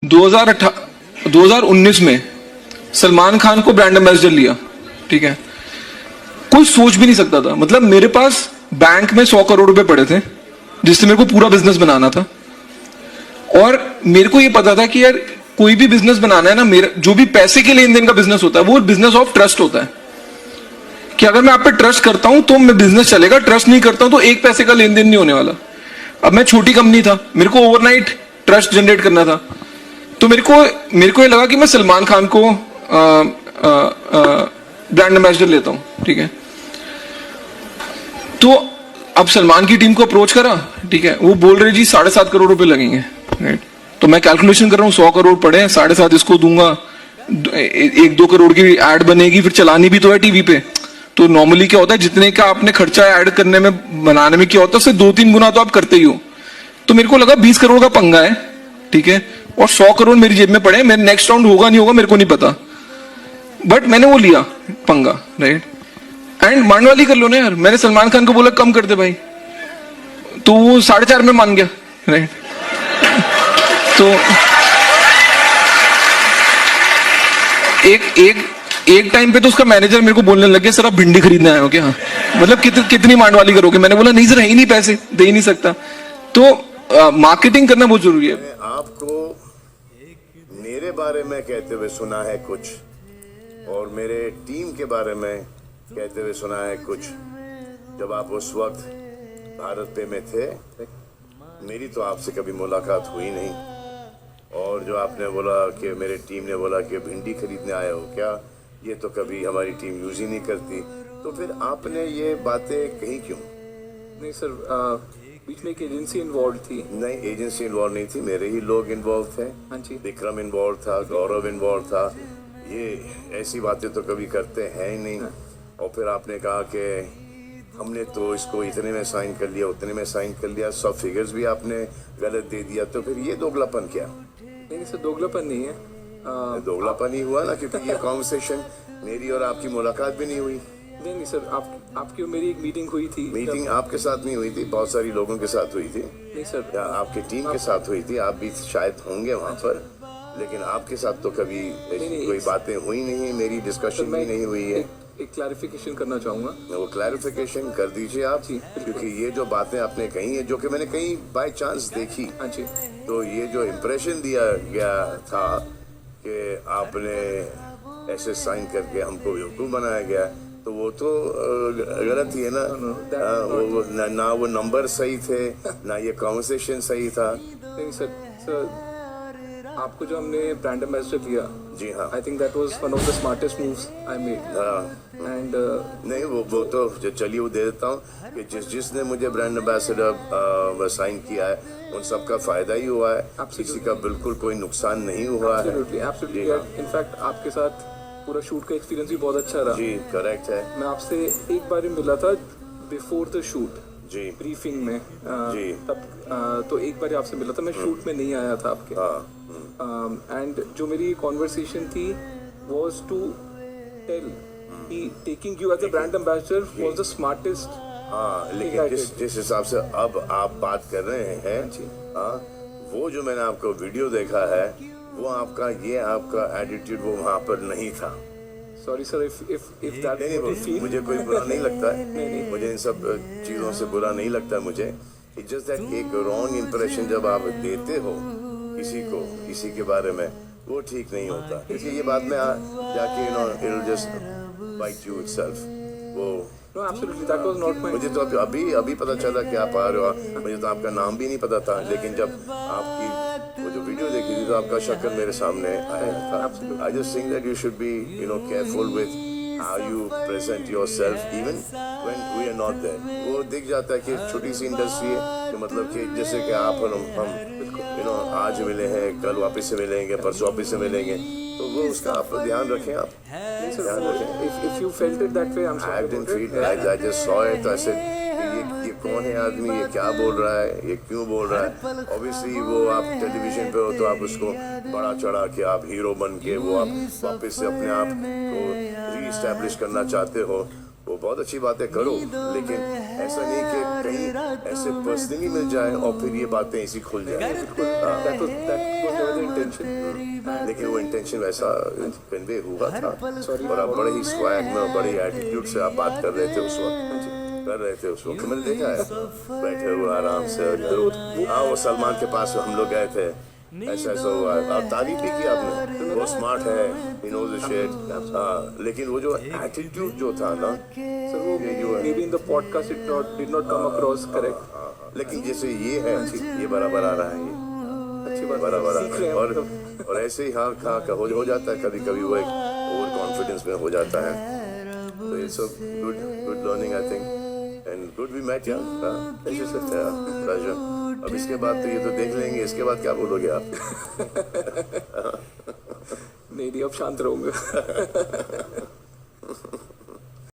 2019 में सलमान खान को brand ambassador लिया, ठीक है। कोई सोच भी नहीं सकता था, मतलब मेरे पास बैंक में 100 करोड़ रुपए पड़े थे जिससे मेरे को पूरा बिजनेस बनाना था। और मेरे को ये पता था कि यार कोई भी बिजनेस बनाना है ना, मेरा जो भी पैसे के लेन देन का बिजनेस होता है वो बिजनेस ऑफ ट्रस्ट होता है, कि अगर मैं आप पे ट्रस्ट करता हूं तो मैं बिजनेस चलेगा, ट्रस्ट नहीं करता हूं तो एक पैसे का लेन देन नहीं होने वाला। अब मैं छोटी कंपनी था, मेरे को ओवरनाइट ट्रस्ट जनरेट करना था, तो मेरे को ये लगा कि मैं सलमान खान को ब्रांड एम्बेसडर लेता हूं, ठीक है। तो अब सलमान की टीम को अप्रोच करा, ठीक है, वो बोल रहे जी 7.5 करोड़ रुपए लगेंगे, राइट। तो मैं कैलकुलेशन कर रहा हूँ, 100 करोड़ पड़े हैं, 7.5 इसको दूंगा, 1-2 करोड़ की एड बनेगी, फिर चलानी भी तो है टीवी पे। तो नॉर्मली क्या होता है, जितने का आपने खर्चा ऐड करने में बनाने में क्या होता है, उससे 2-3 गुना तो आप करते ही हो। तो मेरे को लगा 20 करोड़ का पंगा है, ठीक है, और 100 करोड़ मेरी जेब में पड़े, मेरे नेक्स्ट राउंड होगा नहीं होगा मेरे को नहीं पता, बट मैंने वो लिया पंगा, राइट। एंड मान वाली कर लो ना यार, मैंने सलमान खान को बोला कम कर दे भाई, तो वो 4.5 में मान गया, राइट। तो एक टाइम पे तो उसका मैनेजर मेरे को बोलने लग गया, सर आप भिंडी खरीदने आए हो क्या, मतलब कितनी मांडवाली करोगे। मैंने बोला नहीं सर, है ही नहीं पैसे, दे ही नहीं सकता। तो मार्केटिंग करना बहुत जरूरी है। आपको मेरे बारे में कहते हुए सुना है कुछ, और मेरे टीम के बारे में कहते हुए सुना है कुछ। जब आप उस वक्त भारत पे में थे, मेरी तो आपसे कभी मुलाकात हुई नहीं, और जो आपने बोला कि मेरे टीम ने बोला कि भिंडी खरीदने आए हो क्या, ये तो कभी हमारी टीम यूज ही नहीं करती। तो फिर आपने ये बातें कही क्यों? नहीं सर, बीच में एक एजेंसी इन्वॉल्व थी। नहीं, एजेंसी इन्वॉल्व नहीं थी, मेरे ही लोग इन्वॉल्व थे। हाँ जी। विक्रम इन्वॉल्व था, गौरव इन्वॉल्व था। ये ऐसी बातें तो कभी करते हैं ही नहीं। और फिर आपने कहा कि हमने तो इसको इतने में साइन कर लिया, उतने में साइन कर लिया, सब फिगर्स भी आपने गलत दे दिया। तो फिर ये दोगलापन क्या? नहीं सर, दोगलापन नहीं है। दोगलापन ही हुआ ना, क्योंकि ये कॉन्वर्सेशन मेरी और आपकी मुलाकात भी नहीं हुई। नहीं सर, आपकी और मेरी एक मीटिंग हुई थी। मीटिंग आपके साथ नहीं हुई थी, बहुत सारी लोगों के साथ हुई थी। नहीं सर, या आपकी टीम के साथ हुई थी, आप भी शायद होंगे वहाँ पर, लेकिन आपके साथ तो कभी ऐसी कोई बातें हुई नहीं, मेरी डिस्कशन भी नहीं हुई है। एक क्लैरिफिकेशन करना चाहूँगा। वो क्लैरिफिकेशन कर दीजिए आप, क्योंकि ये जो बातें आपने कही है, जो कि मैंने कहीं बाय चांस देखी। हाँ जी। तो ये जो इम्प्रेशन दिया गया था कि आपने ऐसे साइन करके हमको बेवकूफ़ बनाया गया, तो वो तो गलत ही है ना। वो ना वो नंबर सही थे, ना ये कॉन्वर्सेशन सही था। नहीं सर, आपको जो हमने ब्रांड एम्बेसडर लिया, जी हाँ, I think that was one of the smartest moves I made. And नहीं वो तो चलिए वो दे देता हूँ कि जिसने मुझे ब्रांड एम्बेसडर साइन किया है उन सबका फायदा ही हुआ है, किसी का बिल्कुल कोई नुकसान नहीं हुआ है। एब्सोल्युटली। इनफैक्ट आपके साथ पूरा शूट का एक्सपीरियंस भी बहुत अच्छा रहा। जी करेक्ट है। मैं आपसे एक बार मिला था बिफोर द शूट, जी ब्रीफिंग में। जी तब तो एक बार आपसे मिला था, मैं शूट में नहीं आया था आपके। एंड जो मेरी कॉन्वर्सेशन थी वाज टू टेल कि taking you as a brand ambassador was the smartest. हाँ, लेकिन जिस हिसाब से अब आप बात कर रहे हैं, हाँ, वो जो मैंने आपको वीडियो देखा है, वो आपका एटीट्यूड वो वहाँ पर नहीं था। सॉरी सर, इफ दैट नहीं, मुझे कोई बुरा नहीं लगता है। नहीं, मुझे इन सब चीज़ों से बुरा नहीं लगता मुझे। इट्स जस्ट दैट एक रॉन्ग इम्प्रेशन जब आप देते हो किसी के बारे में, वो ठीक नहीं होता, क्योंकि ये बाद में जाके it will just bite you itself. वो No, absolutely, that was not my... मुझे तो अभी पता चला कि आप आ रहे हो। मुझे तो आपका नाम भी नहीं पता था, लेकिन जब आपकी वो जो वीडियो देखी थी तो आपका शक्ल मेरे सामने आया था। I just think that you should be careful with how you present yourself even when we are not there। वो दिख जाता है कि छोटी सी इंडस्ट्री है, कि मतलब कि जैसे कि आप और हम आज मिले हैं, कल वापस से मिलेंगे, परसों वापस से मिलेंगे, तो वो उसका आप ध्यान रखें। आप ध्यान रखें। If you felt it that way, I'm sorry. I didn't feel it. I just saw it. I said ये कौन है आदमी, ये क्या बोल रहा है, ये क्यों बोल रहा है। ऑब्वियसली वो आप टेलीविजन पे हो तो आप उसको बड़ा चढ़ा के आप हीरो बन के वो आप वापस से अपने आप को रीस्टैब्लिश करना चाहते हो। वो बहुत अच्छी बातें करो, लेकिन ऐसा नहीं कि कहीं ऐसे पर्सनली मिल जाए और फिर ये बातें ऐसी खुल जाए। That was never the intention. लेकिन वो इंटेंशन वैसा कन्वे हुआ था। और आप बड़े ही स्वैग में और बड़े एटीट्यूड से आप बात कर रहे थे उस वक्त, मैंने देखा है बैठे हुए आराम से। हाँ, वो सलमान के पास हम लोग गए थे, ऐसा हुआ, आप तारीफ भी की आपने, वो स्मार्ट है, he knows his shit। हाँ, लेकिन वो जो एटीट्यूड जो था ना सर, वो maybe in the podcast it did not come across correct। लेकिन जैसे ये है, ये बराबर आ रहा है, ये अच्छी बात, बराबर सीख रहे हैं और ऐसे ही हाँ हो जाता है कभी कभी, वो एक ओवर कॉन्फिडेंस में हो जाता है। तो it's a good learning I think, and good we met यार, प्लेजर। अब इसके बाद तो ये तो देख लेंगे, इसके बाद क्या बोलोगे आप? नहीं, अब शांत रहूंगा।